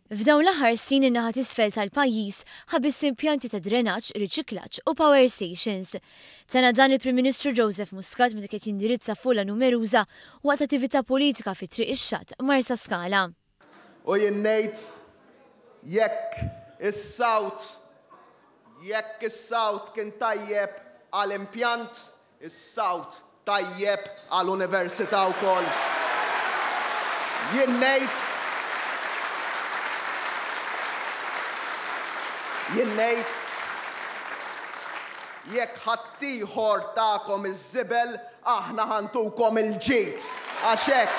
F'dawn l-aħħar snin in-naħa t'isfel tal-pajjiż ħabbis impjanti ta' drenaġġ, riċiklaġġ u power stations. Tana dan il-Prim Ministru Joseph Muscat meta kien jindirizza fuqla numeruża waqt attività politika fi triq ix-Xatt Marsa Skala. U jien ngħid jekk is-sawt kien tajjeb għall-impjant, is-sawt tajjeb għall-Università wkoll. Jien ngħid jekk ħaddieħor tagħkom iż-żibel aħna ħantukom il-ġid għax hekk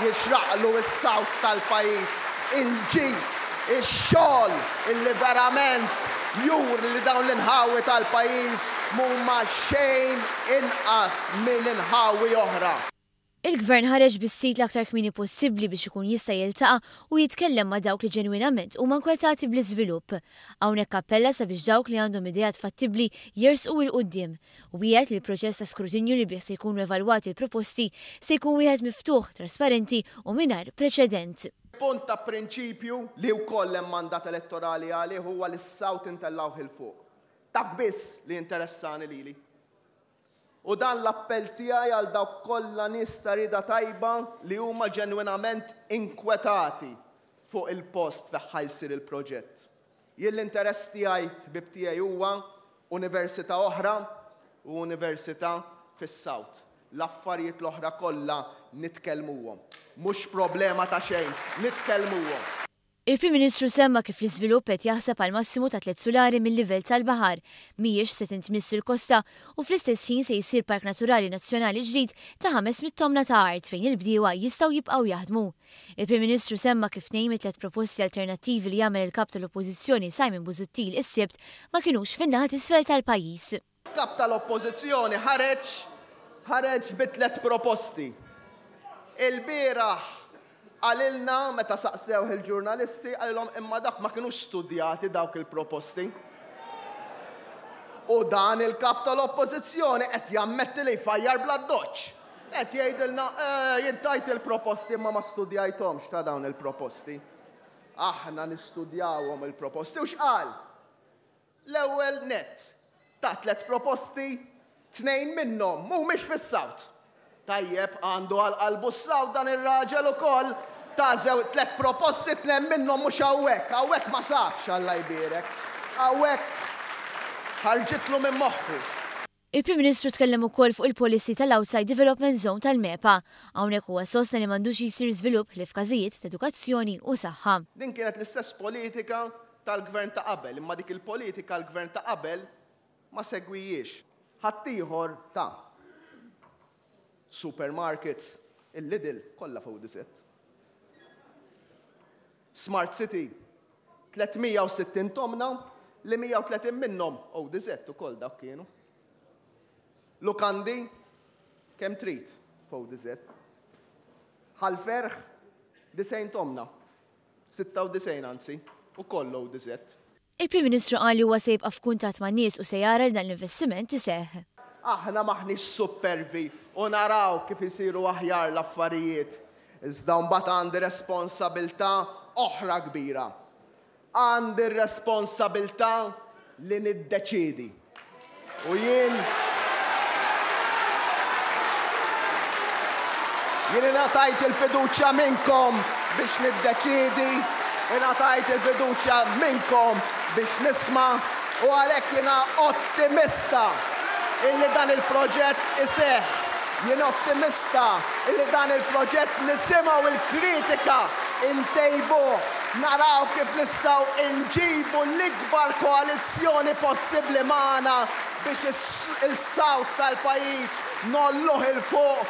jixraqlu s-sawt tal-pajjiż. Il-ġid, ix-xogħol illi verament juri li dawn l-inħawi tal-pajjiż mhuma xejn inqas minn inħawi oħra. Il-Gvern ħareġ bis-sit l-aktar kmieni possibbli biex ikun jista' jiltaqa' u jitkellem ma' dawk li ġenwinament huma nkwetati bl-iżvilupp. Hawnhekk appella sabiex dawk li għandhom idejat fattibbli jersqu il quddiem u wieħed li l-proċess ta' skrutinju li bih se jkunu evalwati l-proposti se jkun wieħed miftuħ, trasparenti u mingħajr preċedent. Punt ta' prinċipju li wkoll hemm mandat elettorali għalih huwa li s-sawt intellawh il fuq. Dak biss li interessani lili. U dan l-appell tiegħi għal dawk kollha nies ta' rieda tajba li huma ġenwinament inkwetati fuq il-post fejn ħajsir il-proġett. Jien l-interess tiegħi ħbieb tiegħi huwa università oħra u università fis-Sawt. L-affarijiet l-oħra kollha nitkellmuhom. Mhux problema ta' xejn, nitkellmuhom. Il-Prim Ministru semma kif l-iżvilupp qed jaħseb għal massimu ta' 3 sulari mill-livell tal-baħar, mhijiex se tintmiss il-kosta u fl-istess ħin se jsir Park Naturali Nazzjonali ġdid ta' 500 tomna ta' art fejn il-bdiewa jistgħu jibqgħu jaħdmu. Il-Prim Ministru semma kif nejn 3 proposti alternattivi li jagħmel il-kap tal-Oppożizzjoni Simon Busuttil is-Sibt ma kinux fin-naħa t'isfel tal-pajjiż. Kap tal-Oppożizzjoni ħareġ bi 3 proposti. Il-bieraħ għalilna meta saqsew il-ġurnalisti għalilhom imma dak ma kinux studjati dawk il-proposti. U dan il-kap tal-Oppożizzjoni qed jammetti li jfajjar bla doċċ. Qed jgħidilna jintajt il-proposti imma ma studjajthomx ta' dawn il-proposti. Aħna nistudjawhom il-proposti u x'qal? L-ewwel nett ta' 3 proposti, 2 minnhom mhumiex fis-Sawt. Tajjeb għandu għal-qalbu s-Sawt dan ir-raġel ukoll. Ta' 3 proposti 2 minnhom mhux hawnhekk ma sabx Alla jbierek. Hawnhekk ħarġitlu minn moħħu. Il-Prim Ministru tkellem ukoll fuq il-policy tal-Outside Development Zone tal-MEPA. Hawnhekk huwa sostna li m'għandux jsir żvilupp li f'każijiet ta' edukazzjoni u saħħa. Din kienet l-istess politika tal-Gvern ta' qabel, imma dik il-politika l-Gvern ta' qabel ma segwijiex. Ħaddieħor ta' supermarkets, il-Lidl kollha fuq diset. Smart City, 360 tomna li 130 minnhom diżett ukoll dak kienu. Lukandi, kemm trid fuq diżett. Ħalferħ 90 tomna, 96 anzi, ukoll diżett. Il-Prim Ministru qal li huwa se jibqa' f'kuntatt man nies u se jara li dan l-investiment iseħħ. Aħna maħniex supervi u naraw kif isiru aħjar l-affarijiet. Iżda mbagħad għandi responsabilità oħra kbira. Għandi responsabilità li niddeċiedi. U jien ingħatajt il-fiduċja minnkom biex niddeċiedi, ingħatajt il-fiduċja minnkom biex nisma' u għalhekk jiena ottimista illi dan il-proġett iseħħ. Jien ottimista illi dan il-proġett nisimgħu il-kritika intejbuh, naraw kif nistgħu nġibu l-ikbar koalizzjoni possibbli magħna biex il-Sawt tal-pajjiż nolluh il fuq.